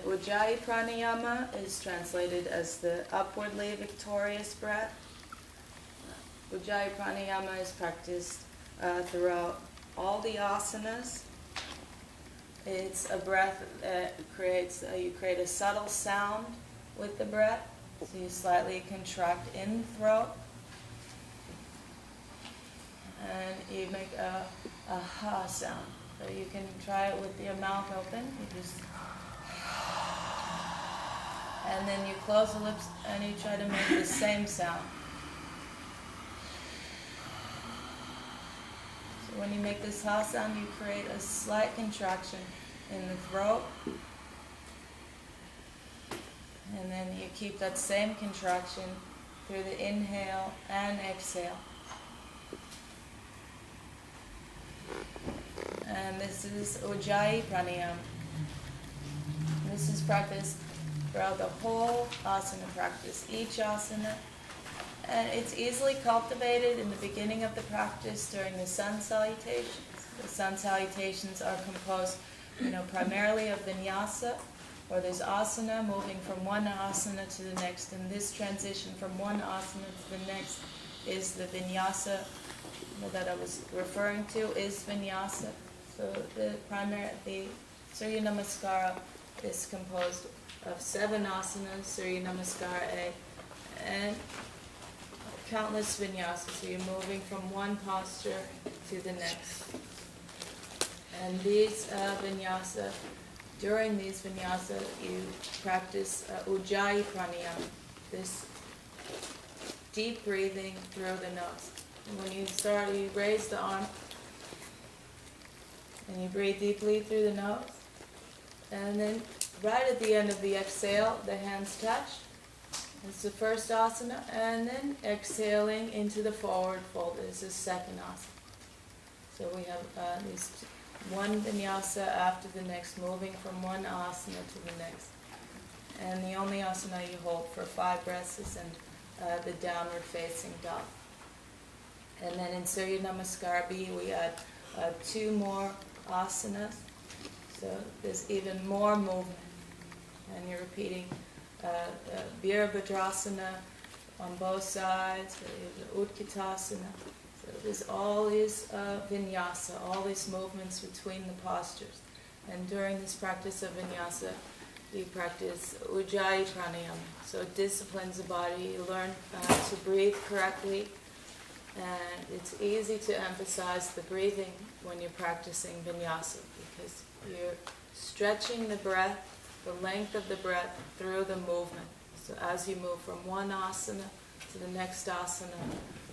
Ujjayi Pranayama is translated as the upwardly victorious breath. Ujjayi Pranayama is practiced throughout all the asanas. It's a breath that you create a subtle sound with the breath. So you slightly contract in the throat. And you make a ha sound. So you can try it with your mouth open. You just, and then you close the lips and you try to make the same sound. So when you make this ha sound, you create a slight contraction in the throat. And then you keep that same contraction through the inhale and exhale. And this is Ujjayi Pranayama. This is practiced throughout the whole asana practice, each asana. And it's easily cultivated in the beginning of the practice during the sun salutations. The sun salutations are composed, primarily of vinyasa, or there's asana, moving from one asana to the next. And this transition from one asana to the next is the vinyasa that I was referring to, is vinyasa. So the Surya Namaskara is composed of 7 asanas, Surya Namaskara A, and countless vinyasas. So you're moving from one posture to the next. And these vinyasa, during these vinyasa, you practice Ujjayi Pranayama, this deep breathing through the nose. And when you start, you raise the arm, and you breathe deeply through the nose. And then right at the end of the exhale, the hands touch. It's the first asana. And then exhaling into the forward fold is the second asana. So we have these one vinyasa after the next, moving from one asana to the next. And the only asana you hold for 5 breaths is in the downward facing dog. And then in Surya Namaskara B, we add 2 more asanas. So there's even more movement. And you're repeating Virabhadrasana on both sides, Utkatasana. So there's all these vinyasa, all these movements between the postures. And during this practice of vinyasa, you practice Ujjayi Pranayama. So it disciplines the body. You learn to breathe correctly. And it's easy to emphasize the breathing when you're practicing vinyasa, because you're stretching the breath, the length of the breath through the movement. So as you move from one asana to the next asana,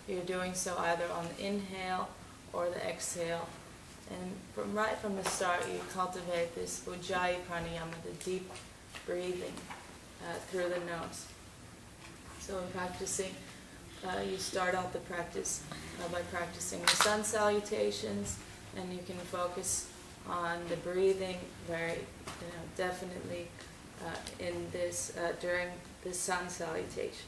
you're doing so either on the inhale or the exhale. And right from the start, you cultivate this Ujjayi Pranayama, the deep breathing through the nose. So in practicing, you start out the practice by practicing the sun salutations, and you can focus on the breathing very, definitely in this during the sun salutations.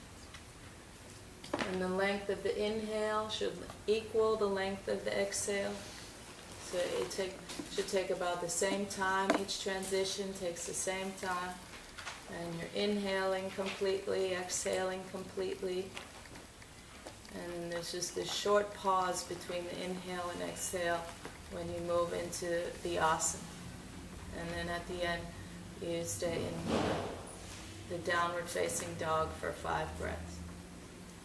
And the length of the inhale should equal the length of the exhale. So it should take about the same time. Each transition takes the same time. And you're inhaling completely, exhaling completely. And then there's just this short pause between the inhale and exhale when you move into the asana. And then at the end, you stay in the downward facing dog for 5 breaths.